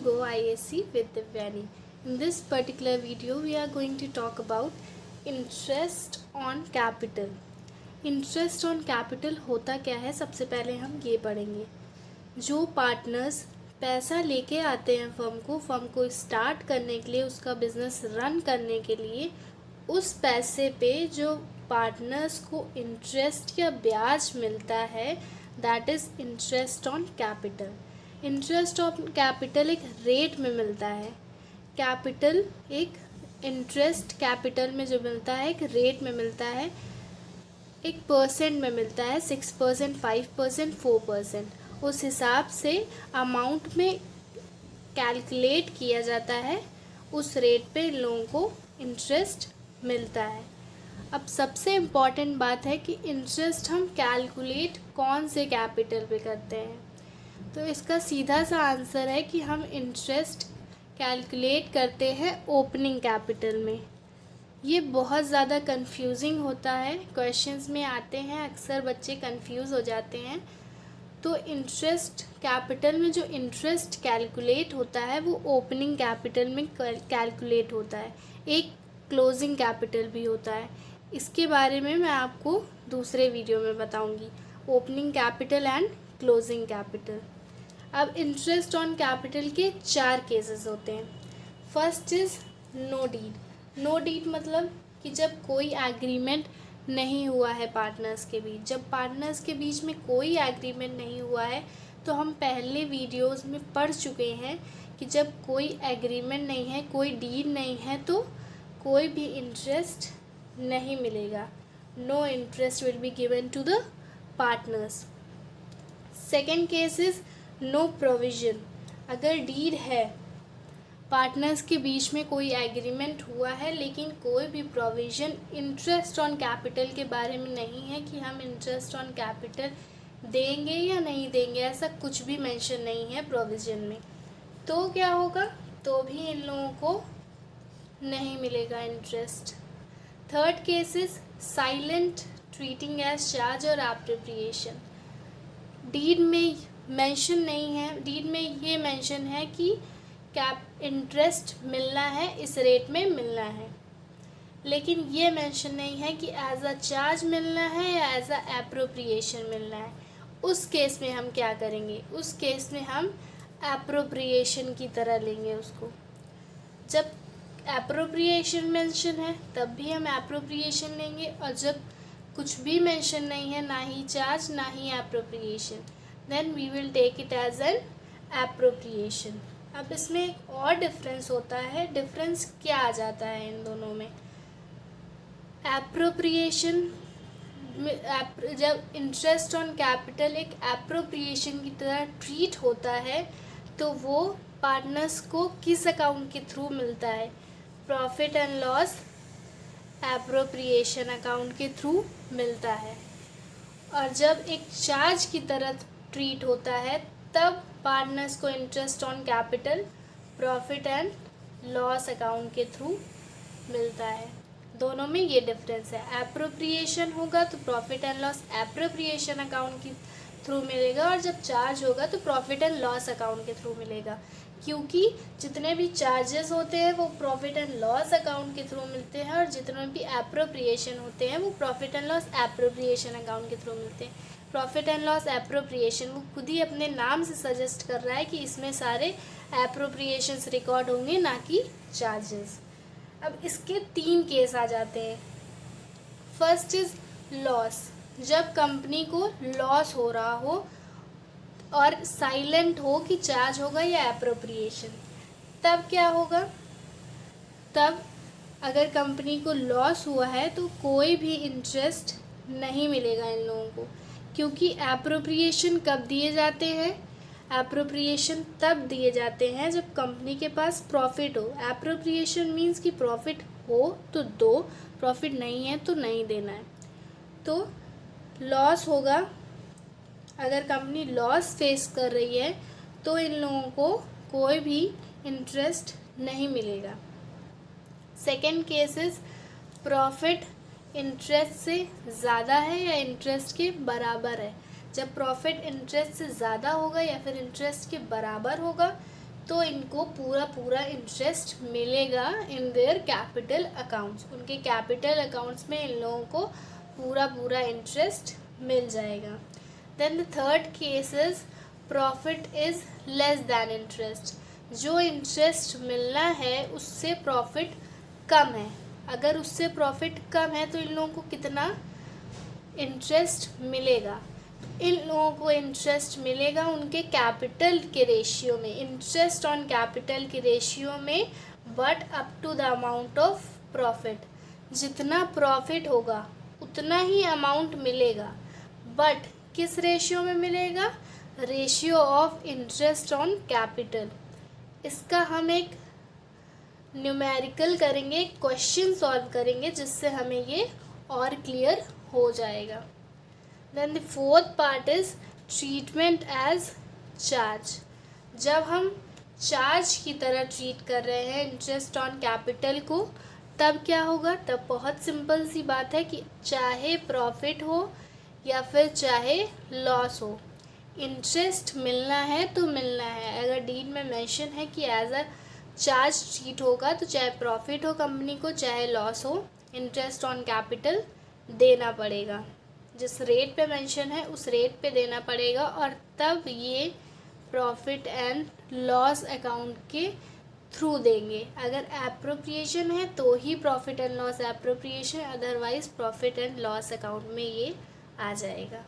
Go IAC with Divyani. In this particular video, we are going to talk about interest on capital. Interest on capital होता क्या है, सबसे पहले हम ये पढ़ेंगे। जो पार्टनर्स पैसा लेके आते हैं फर्म को स्टार्ट करने के लिए, उसका बिजनेस रन करने के लिए, उस पैसे पे जो पार्टनर्स को इंटरेस्ट या ब्याज मिलता है, that is interest on capital. Interest on capital एक रेट में मिलता है, कैपिटल एक इंटरेस्ट कैपिटल में जो मिलता है एक रेट में मिलता है, एक परसेंट में मिलता है, 6%, 5%, 4%। उस हिसाब से अमाउंट में कैलकुलेट किया जाता है, उस रेट पे इन लोगों को इंटरेस्ट मिलता है। अब सबसे इम्पॉर्टेंट बात है कि इंटरेस्ट हम कैलकुलेट कौन से कैपिटल पे करते हैं। तो इसका सीधा सा आंसर है कि हम इंटरेस्ट कैलकुलेट करते हैं ओपनिंग कैपिटल में। ये बहुत ज़्यादा कंफ्यूजिंग होता है, क्वेश्चंस में आते हैं, अक्सर बच्चे कंफ्यूज हो जाते हैं। तो इंटरेस्ट कैपिटल में जो इंटरेस्ट कैलकुलेट होता है वो ओपनिंग कैपिटल में कैलकुलेट होता है, एक क्लोजिंग कैपिटल भी होता है। इसके बारे में मैं आपको दूसरे वीडियो में बताऊंगी, opening capital and closing capital. अब इंटरेस्ट ऑन कैपिटल के 4 केसेस होते हैं। First is no deed. No deed मतलब कि जब कोई एग्रीमेंट नहीं हुआ है पार्टनर्स के बीच। जब पार्टनर्स के बीच में कोई एग्रीमेंट नहीं हुआ है, तो हम पहले वीडियोस में पढ़ चुके हैं कि जब कोई एग्रीमेंट नहीं है, कोई डीड नहीं है, तो कोई भी इंटरेस्ट नहीं मिलेगा। No interest will be given to the partners. Second case is no provision. अगर डीड है, पार्टनर्स के बीच में कोई एग्रीमेंट हुआ है, लेकिन कोई भी प्रोविज़न इंटरेस्ट ऑन कैपिटल के बारे में नहीं है कि हम इंटरेस्ट ऑन कैपिटल देंगे या नहीं देंगे, ऐसा कुछ भी मेंशन नहीं है प्रोविज़न में, तो क्या होगा? तो भी इन लोगों को नहीं मिलेगा interest. Third case is silent treating as charge और एप्रोप्रिएशन। डीड में मेंशन नहीं है, डीड में ये मेंशन है कि कैप इंटरेस्ट मिलना है, इस रेट में मिलना है, लेकिन ये मेंशन नहीं है कि एज अ चार्ज मिलना है या एज अ एप्रोप्रिएशन मिलना है। उस केस में हम क्या करेंगे? उस केस में हम एप्रोप्रिएशन की तरह लेंगे उसको। जब एप्रोप्रिएशन मेंशन है तब भी हम एप्रोप्रिएशन लेंगे, और जब कुछ भी मेंशन नहीं है, ना ही चार्ज ना ही appropriation, then we will take it as an appropriation. अब इसमें एक और डिफरेंस होता है। डिफरेंस क्या आ जाता है इन दोनों में? एप्रोप्रिएशन, जब इंटरेस्ट ऑन कैपिटल एक एप्रोप्रिएशन की तरह ट्रीट होता है, तो वो पार्टनर्स को किस अकाउंट के थ्रू मिलता है? Profit and loss appropriation account के थ्रू मिलता है। और जब एक चार्ज की तरह ट्रीट होता है, तब पार्टनर्स को interest on capital profit and loss account के थ्रू मिलता है। दोनों में ये डिफरेंस है। एप्रोप्रिएशन होगा तो profit and loss appropriation account के थ्रू मिलेगा, और जब चार्ज होगा तो प्रॉफिट एंड लॉस अकाउंट के थ्रू मिलेगा, क्योंकि जितने भी चार्जेस होते हैं वो प्रॉफिट एंड लॉस अकाउंट के थ्रू मिलते हैं, और जितने भी एप्रोप्रिएशन होते हैं वो profit and loss appropriation account के थ्रू मिलते हैं। प्रॉफिट एंड लॉस एप्रोप्रिएशन वो खुद ही अपने नाम से सजेस्ट कर रहा है कि इसमें सारे एप्रोप्रिएशंस रिकॉर्ड होंगे, ना कि चार्जेस। अब इसके 3 केस आ जाते हैं। First is loss. जब कंपनी को लॉस हो रहा हो और साइलेंट हो कि चार्ज होगा या एप्रोप्रिएशन, तब क्या होगा? तब अगर कंपनी को लॉस हुआ है तो कोई भी इंटरेस्ट नहीं मिलेगा इन लोगों को, क्योंकि एप्रोप्रिएशन कब दिए जाते हैं? एप्रोप्रिएशन तब दिए जाते हैं जब कंपनी के पास प्रॉफिट हो। एप्रोप्रिएशन मीन्स कि प्रॉफिट हो तो दो, प्रॉफिट नहीं है तो नहीं देना है। तो लॉस होगा, अगर कंपनी लॉस फेस कर रही है तो इन लोगों को कोई भी इंटरेस्ट नहीं मिलेगा। Second case is profit interest से ज़्यादा है या इंटरेस्ट के बराबर है। जब प्रॉफिट इंटरेस्ट से ज़्यादा होगा या फिर इंटरेस्ट के बराबर होगा, तो इनको पूरा इंटरेस्ट मिलेगा इन देयर कैपिटल अकाउंट्स। उनके कैपिटल अकाउंट्स में इन लोगों को पूरा इंटरेस्ट मिल जाएगा। Then the third case is profit is less than interest. जो इंटरेस्ट मिलना है उससे प्रॉफिट कम है। अगर उससे प्रॉफिट कम है तो इन लोगों को कितना इंटरेस्ट मिलेगा? इन लोगों को इंटरेस्ट मिलेगा उनके कैपिटल के रेशियो में, इंटरेस्ट ऑन कैपिटल के रेशियो में, but up to the amount of profit. जितना प्रॉफिट होगा उतना ही अमाउंट मिलेगा, बट किस रेशियो में मिलेगा? Ratio of interest on capital. इसका हम एक न्यूमेरिकल करेंगे, क्वेश्चन सॉल्व करेंगे, जिससे हमें ये और क्लियर हो जाएगा। Then the fourth part is treatment as charge. जब हम चार्ज की तरह ट्रीट कर रहे हैं इंटरेस्ट ऑन कैपिटल को, तब क्या होगा? तब बहुत सिंपल सी बात है कि चाहे प्रॉफिट हो या फिर चाहे लॉस हो, इंटरेस्ट मिलना है तो मिलना है। अगर डीड में मेंशन है कि एज अ चार्ज ट्रीट होगा, तो चाहे प्रॉफिट हो कंपनी को चाहे लॉस हो, इंटरेस्ट ऑन कैपिटल देना पड़ेगा। जिस रेट पे मेंशन है उस रेट पे देना पड़ेगा, और तब ये प्रॉफिट एंड लॉस अकाउंट के थ्रू देंगे। अगर एप्रोप्रिएशन है तो ही profit and loss appropriation, otherwise profit and loss account में ये आ जाएगा।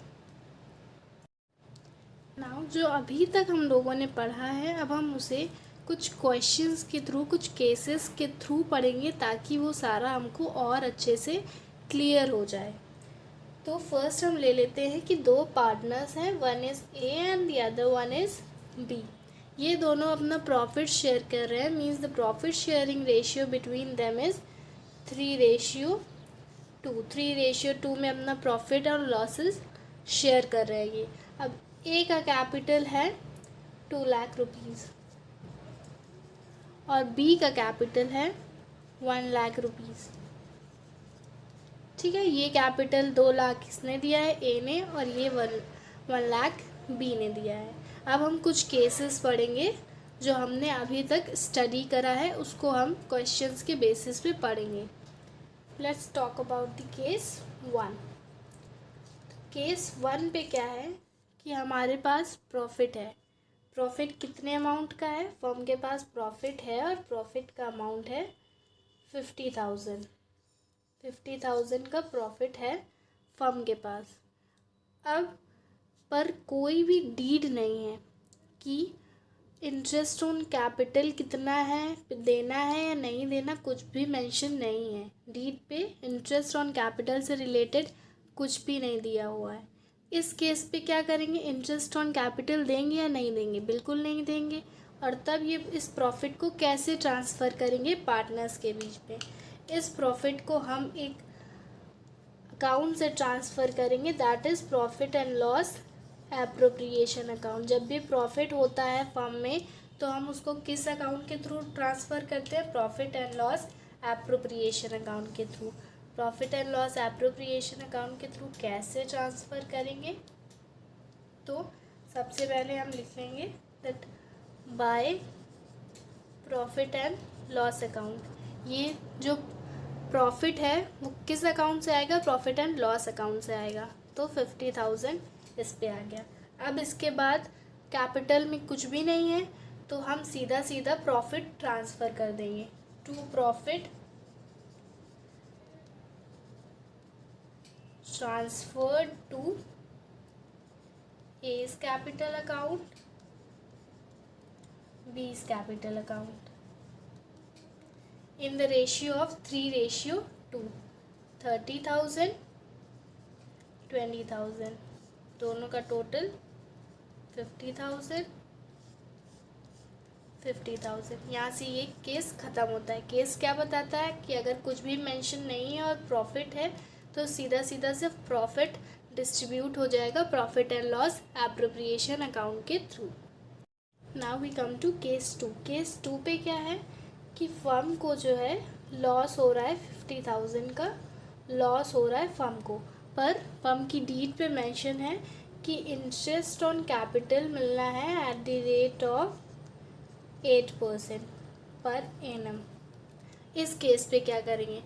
नाउ जो अभी तक हम लोगों ने पढ़ा है, अब हम उसे कुछ क्वेश्चंस के थ्रू, कुछ केसेस के थ्रू पढ़ेंगे, ताकि वो सारा हमको और अच्छे से क्लियर हो जाए। तो फर्स्ट हम ले लेते हैं कि दो पार्टनर्स हैं, one is A and the other one is B. ये दोनों अपना प्रॉफिट शेयर कर रहे हैं, means the profit sharing ratio between them is 3:2। 3:2 में अपना प्रॉफिट और लॉसेस शेयर कर रहे हैं ये। अब ए का कैपिटल है 2 लाख रुपीज़ और बी का कैपिटल है 1 लाख रुपीज़। ठीक है, ये कैपिटल 2 लाख किसने दिया है? ए ने, और ये 1 लाख बी ने दिया है। अब हम कुछ केसेस पढ़ेंगे जो हमने अभी तक स्टडी करा है, उसको हम क्वेश्चंस के बेसिस पे पढ़ेंगे। Let's talk about the case 1। Case 1 पे क्या है कि हमारे पास प्रॉफिट है। प्रॉफिट कितने अमाउंट का है? फर्म के पास प्रॉफिट है और प्रॉफिट का अमाउंट है 50,000। 50,000 का प्रॉफिट है फर्म के पास। अब पर कोई भी डीड नहीं है कि इंटरेस्ट ऑन कैपिटल कितना है, देना है या नहीं देना, कुछ भी मेंशन नहीं है। डीड पे इंटरेस्ट ऑन कैपिटल से रिलेटेड कुछ भी नहीं दिया हुआ है। इस केस पे क्या करेंगे? इंटरेस्ट ऑन कैपिटल देंगे या नहीं देंगे? बिल्कुल नहीं देंगे। और तब ये इस प्रॉफिट को कैसे ट्रांसफ़र करेंगे पार्टनर्स के बीच में? इस प्रॉफिट को हम एक अकाउंट से ट्रांसफ़र करेंगे, that is profit and loss appropriation account. जब भी प्रॉफिट होता है फर्म में तो हम उसको किस अकाउंट के थ्रू ट्रांसफ़र करते हैं? Profit and loss appropriation account के through. Profit and loss appropriation account के थ्रू कैसे ट्रांसफ़र करेंगे? तो सबसे पहले हम लिख लेंगे that by profit and loss account. ये जो प्रॉफिट है वो किस अकाउंट से आएगा? प्रॉफिट एंड लॉस अकाउंट से आएगा। तो 50,000 इस पे आ गया। अब इसके बाद कैपिटल में कुछ भी नहीं है, तो हम सीधा सीधा प्रॉफिट ट्रांसफ़र कर देंगे to profit transferred to A's capital account, B's capital account in the ratio of 3:2। 30,000 20,000 दोनों का टोटल 50,000 50,000। यहाँ से ये केस ख़त्म होता है। केस क्या बताता है कि अगर कुछ भी मेंशन नहीं है और प्रॉफिट है तो सीधा सीधा सिर्फ प्रॉफिट डिस्ट्रीब्यूट हो जाएगा profit and loss appropriation account के through. Now we come to case 2। Case 2 पे क्या है कि फर्म को जो है लॉस हो रहा है 50,000 का लॉस हो रहा है फर्म को, पर फर्म की डीड पे मेंशन है कि इंटरेस्ट ऑन कैपिटल मिलना है at the rate of 8% per annum. इस केस पे क्या करेंगे,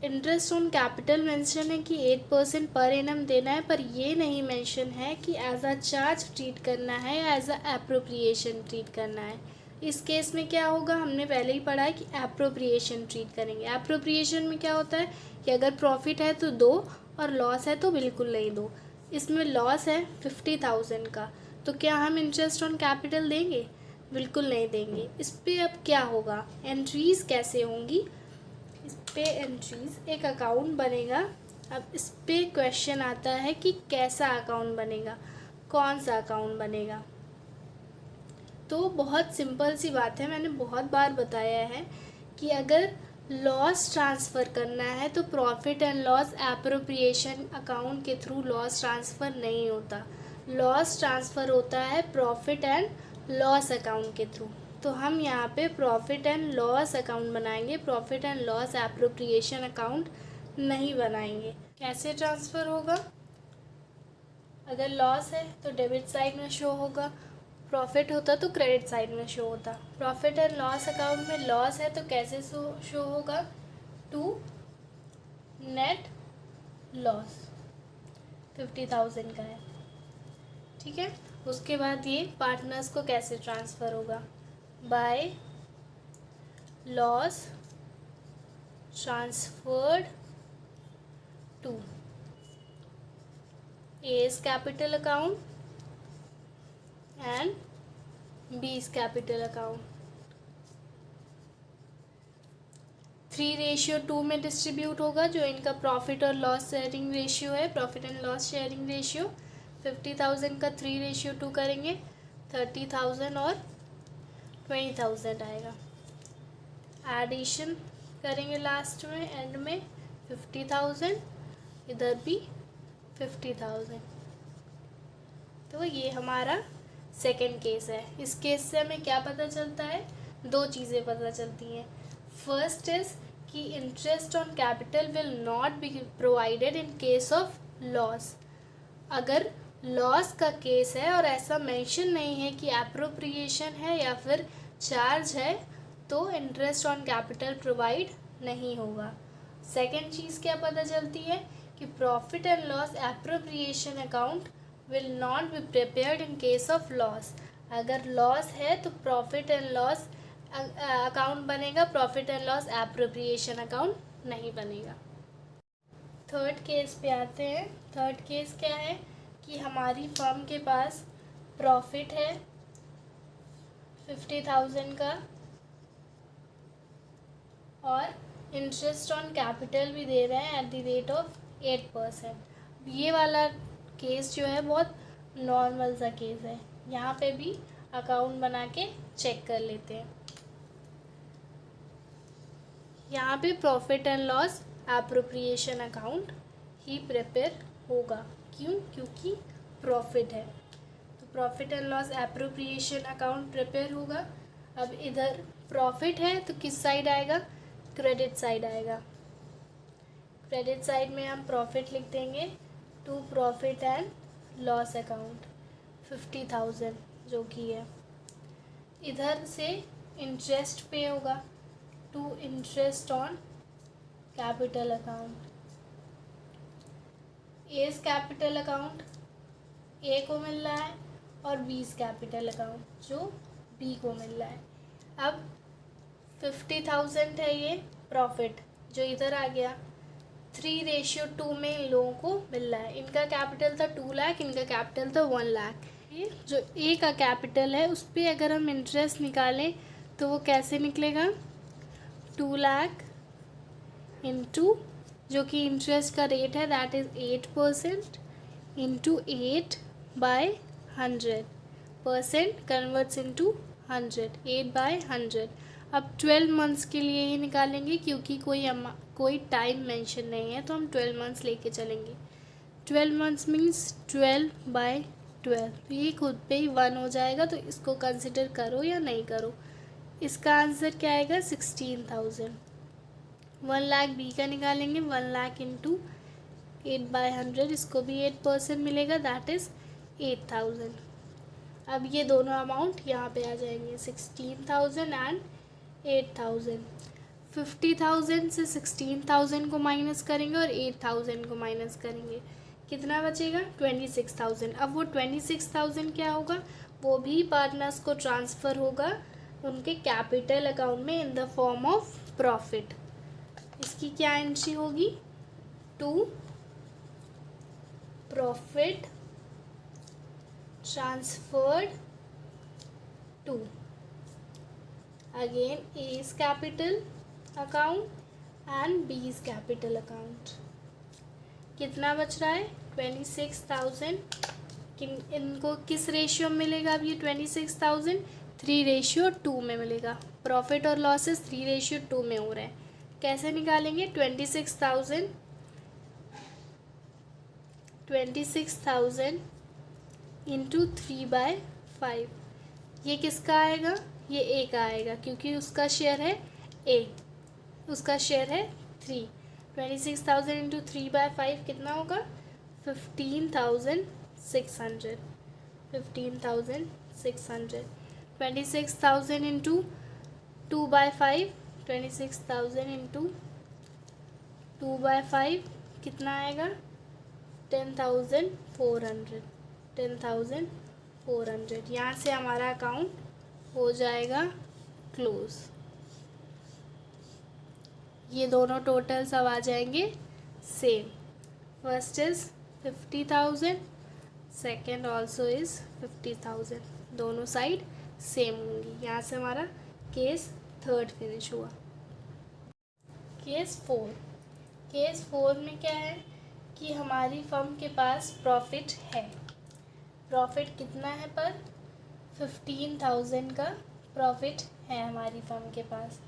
इंटरेस्ट ऑन कैपिटल मेंशन है कि 8% पर एनम देना है, पर ये नहीं मेंशन है कि एज अ चार्ज ट्रीट करना है या एज अ एप्रोप्रिएशन ट्रीट करना है। इस केस में क्या होगा, हमने पहले ही पढ़ा है कि एप्रोप्रिएशन ट्रीट करेंगे। एप्रोप्रिएशन में क्या होता है कि अगर प्रॉफिट है तो दो और लॉस है तो बिल्कुल नहीं दो। इसमें लॉस है 50,000 का, तो क्या हम इंटरेस्ट ऑन कैपिटल देंगे, बिल्कुल नहीं देंगे। इस पर अब क्या होगा, एंट्रीज कैसे होंगी, इस पे एंट्रीज एक अकाउंट बनेगा। अब इस पे क्वेश्चन आता है कि कैसा अकाउंट बनेगा, कौन सा अकाउंट बनेगा। तो बहुत सिंपल सी बात है, मैंने बहुत बार बताया है कि अगर लॉस ट्रांसफ़र करना है तो profit and loss appropriation account के थ्रू लॉस ट्रांसफ़र नहीं होता, लॉस ट्रांसफ़र होता है प्रॉफिट एंड लॉस अकाउंट के थ्रू। तो हम यहाँ पे प्रॉफिट एंड लॉस अकाउंट बनाएंगे, profit and loss appropriation account नहीं बनाएंगे। कैसे ट्रांसफ़र होगा, अगर लॉस है तो डेबिट साइड में शो होगा, प्रॉफिट होता तो क्रेडिट साइड में शो होता। प्रॉफिट एंड लॉस अकाउंट में लॉस है तो कैसे शो होगा, टू नेट लॉस 50,000 का है, ठीक है। उसके बाद ये पार्टनर्स को कैसे ट्रांसफ़र होगा, by loss transferred to A's capital account and B's capital account। 3:2 में डिस्ट्रीब्यूट होगा, जो इनका प्रॉफिट और लॉस शेयरिंग रेशियो है, profit and loss sharing ratio. 50,000 का 3:2 करेंगे, 30,000 और 20,000 आएगा। एडिशन करेंगे लास्ट में, एंड में 50,000, इधर भी 50,000। तो ये हमारा सेकेंड केस है। इस केस से हमें क्या पता चलता है, दो चीज़ें पता चलती हैं। फर्स्ट इज़ कि interest on capital will not be provided in case of loss. अगर लॉस का केस है और ऐसा मेंशन नहीं है कि एप्रोप्रिएशन है या फिर चार्ज है, तो इंटरेस्ट ऑन कैपिटल प्रोवाइड नहीं होगा। सेकेंड चीज़ क्या पता चलती है कि profit and loss appropriation account will not be prepared in case of loss. अगर लॉस है तो प्रॉफिट एंड लॉस अकाउंट बनेगा, profit and loss appropriation account नहीं बनेगा। थर्ड केस पे आते हैं। थर्ड केस क्या है कि हमारी फर्म के पास प्रॉफिट है 50,000 का और इंटरेस्ट ऑन कैपिटल भी दे रहे हैं एट द रेट ऑफ 8%। ये वाला केस जो है बहुत नॉर्मल सा केस है, यहाँ पे भी अकाउंट बना के चेक कर लेते हैं। यहाँ पे profit and loss appropriation account ही प्रिपेयर होगा, क्यों, क्योंकि प्रॉफिट है तो profit and loss appropriation account prepare होगा। अब इधर प्रॉफिट है तो किस साइड आएगा, क्रेडिट साइड आएगा। क्रेडिट साइड में हम प्रॉफिट लिख देंगे to profit and loss account 50,000 जो कि है। इधर से इंटरेस्ट पे होगा to interest on capital account. As capital account A को मिल रहा है और बीस कैपिटल अकाउंट जो बी को मिल रहा है। अब 50,000 है ये प्रॉफिट जो इधर आ गया, 3:2 में इन लोगों को मिल रहा है। इनका कैपिटल था 2 लाख, इनका कैपिटल था 1 लाख। ये जो ए का कैपिटल है उस पर अगर हम इंटरेस्ट निकालें तो वो कैसे निकलेगा, 2 लाख इंटू जो कि इंटरेस्ट का रेट है that is 8% into 8/100% converts into 100, 8/100। अब 12 मंथ्स के लिए ही निकालेंगे क्योंकि कोई टाइम मेंशन नहीं है, तो हम 12 मंथ्स लेके चलेंगे। 12 मंथ्स मीन्स 12/12, तो ये खुद पे ही 1 हो जाएगा, तो इसको कंसिडर करो या नहीं करो। इसका आंसर क्या आएगा, 16,000। 1 लाख बी का निकालेंगे, 1 लाख इंटू 8/100, इसको भी 8% मिलेगा दैट इज़ 8,000। अब ये दोनों अमाउंट यहाँ पे आ जाएंगे, 16,000 एंड 8,000। 50,000 से 16,000 को माइनस करेंगे और 8,000 को माइनस करेंगे, कितना बचेगा? 26,000। अब वो 26,000 क्या होगा? वो भी पार्टनर्स को ट्रांसफ़र होगा उनके कैपिटल अकाउंट में in the form of profit. इसकी क्या एंट्री होगी? To profit transferred to, again A is capital account and B is capital account। कितना बच रहा है? 26,000। इनको किस रेशियो में मिलेगा? अब ये 26,000 3:2 में मिलेगा। प्रॉफिट और लॉसेस 3:2 में हो रहे हैं। कैसे निकालेंगे? 26,000 इंटू 3/5। ये किसका आएगा? ये ए का आएगा, क्योंकि उसका शेयर है ए, उसका शेयर है 3। 26,000 इंटू 3/5 कितना होगा? 15,600। 15,600। 26,000 इंटू 2/5, 26,000 इंटू 2/5 कितना आएगा? 10,400। 10,400। यहाँ से हमारा अकाउंट हो जाएगा क्लोज। ये दोनों टोटल सब आ जाएंगे same. First is 50,000, second also is 50,000, दोनों साइड सेम होंगी। यहाँ से हमारा केस 3 फिनिश हुआ। केस 4। केस 4 में क्या है कि हमारी फर्म के पास प्रॉफिट है। प्रॉफिट कितना है पर? 15,000 का प्रॉफिट है हमारी फर्म के पास।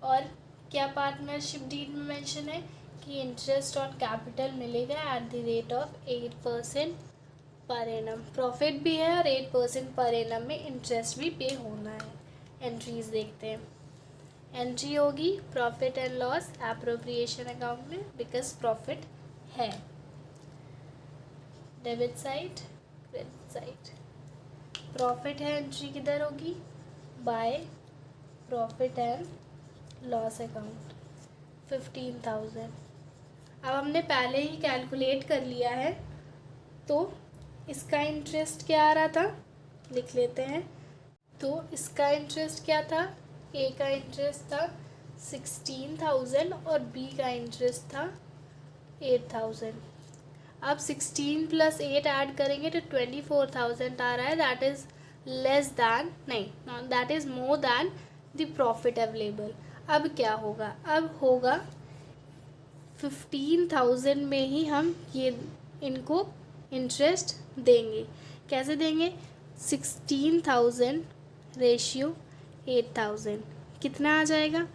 और क्या पार्टनरशिप डीड में मेंशन है कि इंटरेस्ट ऑन कैपिटल मिलेगा at the rate of 8% per annum. Profit भी है और 8% पर एनम में इंटरेस्ट भी पे होना है। एंट्रीज देखते हैं। एंट्री होगी profit and loss appropriation account में, बिकॉज प्रॉफिट है। Debit side, credit side. Profit है, एंट्री किधर होगी? Bye profit and loss account 15,000। अब हमने पहले ही कैलकुलेट कर लिया है, तो इसका इंटरेस्ट क्या आ रहा था लिख लेते हैं। तो इसका इंटरेस्ट क्या था? ए का इंटरेस्ट था 16,000 और बी का इंटरेस्ट था 8,000। अब 16 + 8 ऐड करेंगे तो 24,000 आ रहा है। दैट इज़ लेस दैन, नहीं, that is more than the profit available. अब क्या होगा? अब होगा 15,000 में ही हम ये इनको इंटरेस्ट देंगे। कैसे देंगे? 16,000 रेशियो 8,000 कितना आ जाएगा?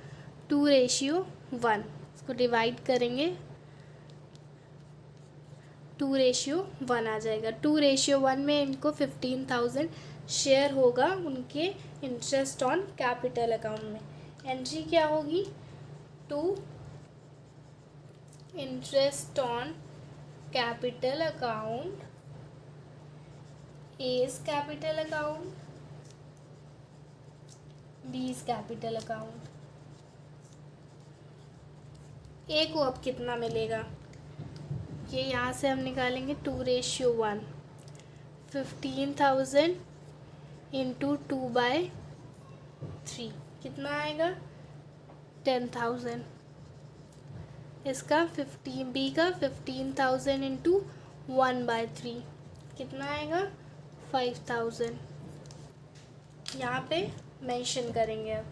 2:1। इसको डिवाइड करेंगे, 2:1 आ जाएगा। 2:1 में इनको 15,000 शेयर होगा उनके इंटरेस्ट ऑन कैपिटल अकाउंट में। एंट्री क्या होगी? To interest on capital account as capital account, B's capital account. A को अब कितना मिलेगा? ये यहाँ से हम निकालेंगे 2:1। 15,000 इंटू 2/3 कितना आएगा? 10,000। इसका 15 बी का 15,000 इंटू 1/3 कितना आएगा? 5,000। यहाँ पे मेंशन करेंगे। अब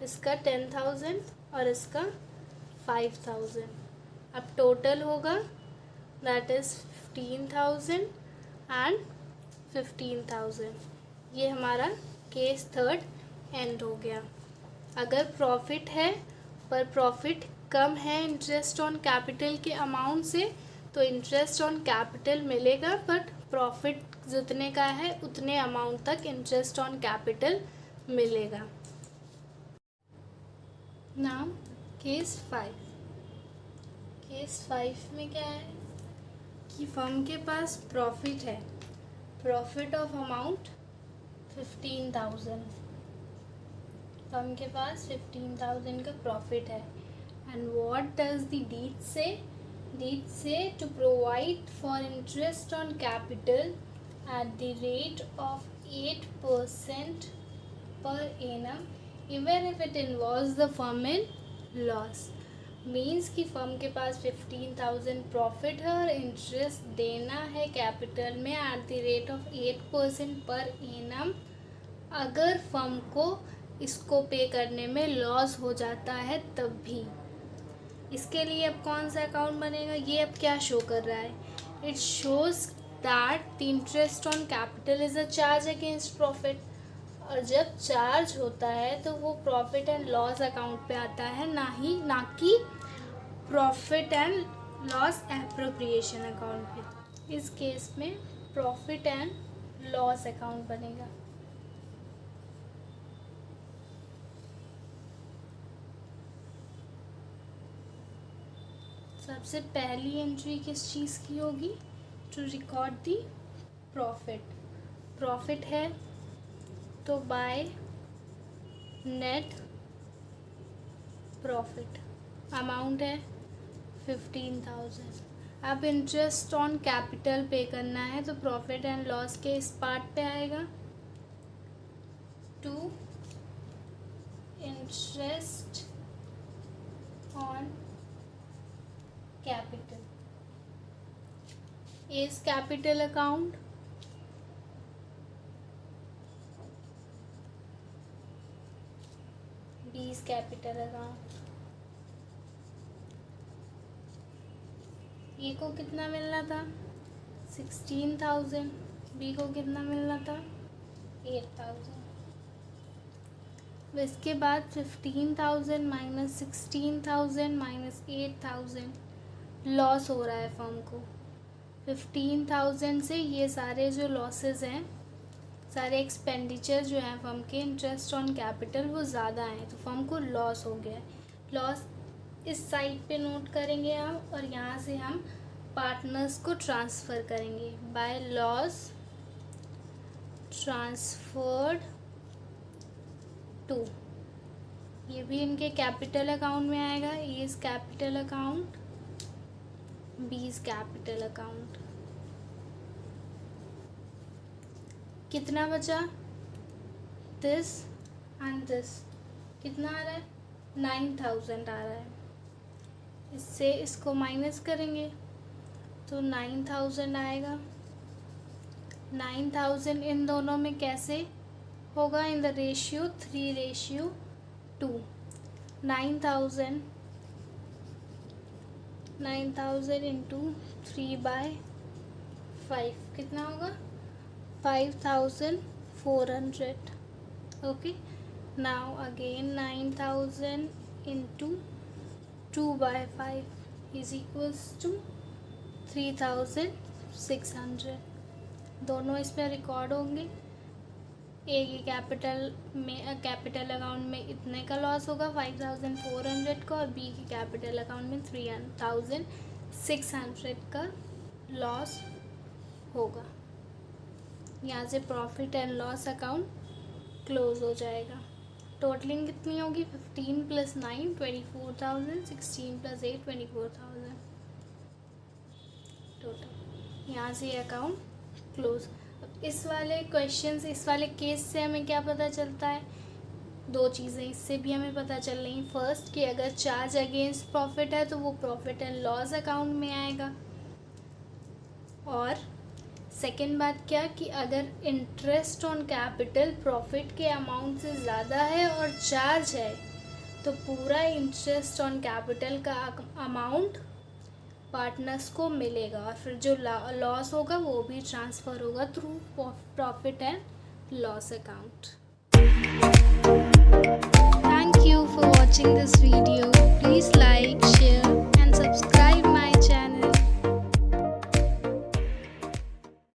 इसका 10,000 और इसका 5,000। अब टोटल होगा दैट इज़ 15,000 एंड 15,000। ये हमारा केस 3 एंड हो गया। अगर प्रॉफिट है पर प्रॉफिट कम है इंटरेस्ट ऑन कैपिटल के अमाउंट से, तो इंटरेस्ट ऑन कैपिटल मिलेगा, बट प्रॉफिट जितने का है उतने अमाउंट तक इंटरेस्ट ऑन कैपिटल मिलेगा। Now case 5। केस 5 में क्या है कि फर्म के पास प्रॉफिट है। प्रॉफिट ऑफ अमाउंट 15,000, फर्म के पास 15,000 का प्रॉफिट है. And what does the deed say? Deed say to provide for interest on capital at the rate of 8% per annum even if it involves the firm in loss. Means कि firm के पास 15,000 profit है और interest देना है capital में at the rate of 8% per annum अगर firm को इसको पे करने में लॉस हो जाता है तब भी. इसके लिए अब कौन सा अकाउंट बनेगा? ये अब क्या शो कर रहा है? It shows that the interest on capital is a charge against profit. और जब चार्ज होता है तो वो प्रॉफिट एंड लॉस अकाउंट पे आता है, ना कि profit and loss appropriation account पे. इस केस में प्रॉफिट एंड लॉस अकाउंट बनेगा. सबसे पहली एंट्री किस चीज़ की होगी? To record the profit. Profit है तो बाय नेट प्रॉफिट. अमाउंट है 15,000. अब इंटरेस्ट ऑन कैपिटल पे करना है तो प्रॉफिट एंड लॉस के इस पार्ट पे आएगा. To interest on capital is capital account, B is capital account. A को कितना मिलना था? 16,000. बी को कितना मिलना था? 8,000. इसके बाद 15,000 माइनस 16,000 माइनस 8,000 लॉस हो रहा है फर्म को. 15,000 से ये सारे जो लॉसेस हैं, सारे एक्सपेंडिचर जो हैं फर्म के इंटरेस्ट ऑन कैपिटल वो ज़्यादा हैं तो फर्म को लॉस हो गया है. लॉस इस साइड पे नोट करेंगे हम और यहाँ से हम पार्टनर्स को ट्रांसफ़र करेंगे. बाय लॉस ट्रांसफर्ड टू, ये भी इनके कैपिटल अकाउंट में आएगा. A is capital account, B is capital account. कितना बचा? This and this. कितना आ रहा है? 9,000 आ रहा है. इससे इसको माइनस करेंगे तो 9,000 आएगा. 9,000 इन दोनों में कैसे होगा? In the ratio 3:2. 9,000 इंटू 3/5 कितना होगा? 5,400. Okay. Now again 9,000 into 2/5 is equals to 3,600. दोनों इसमें रिकॉर्ड होंगे. ए के कैपिटल अकाउंट में इतने का लॉस होगा 5,400 का और बी के कैपिटल अकाउंट में 3,600 का लॉस होगा. यहाँ से profit and loss account close हो जाएगा. टोटलिंग कितनी होगी? 15 + 9 24,000, 16 + 8 24,000 टोटल. यहाँ से ये अकाउंट क्लोज. इस वाले क्वेश्चंस, इस वाले केस से हमें क्या पता चलता है? दो चीज़ें इससे भी हमें पता चल रही. फर्स्ट कि अगर चार्ज अगेंस्ट प्रॉफिट है तो वो प्रॉफिट एंड लॉस अकाउंट में आएगा. और सेकंड बात क्या कि अगर इंटरेस्ट ऑन कैपिटल प्रॉफिट के अमाउंट से ज़्यादा है और चार्ज है तो पूरा इंटरेस्ट ऑन कैपिटल का अमाउंट पार्टनर्स को मिलेगा और फिर जो लॉस होगा वो भी ट्रांसफ़र होगा through profit and loss account. Thank you for watching this video. Please like, share and subscribe.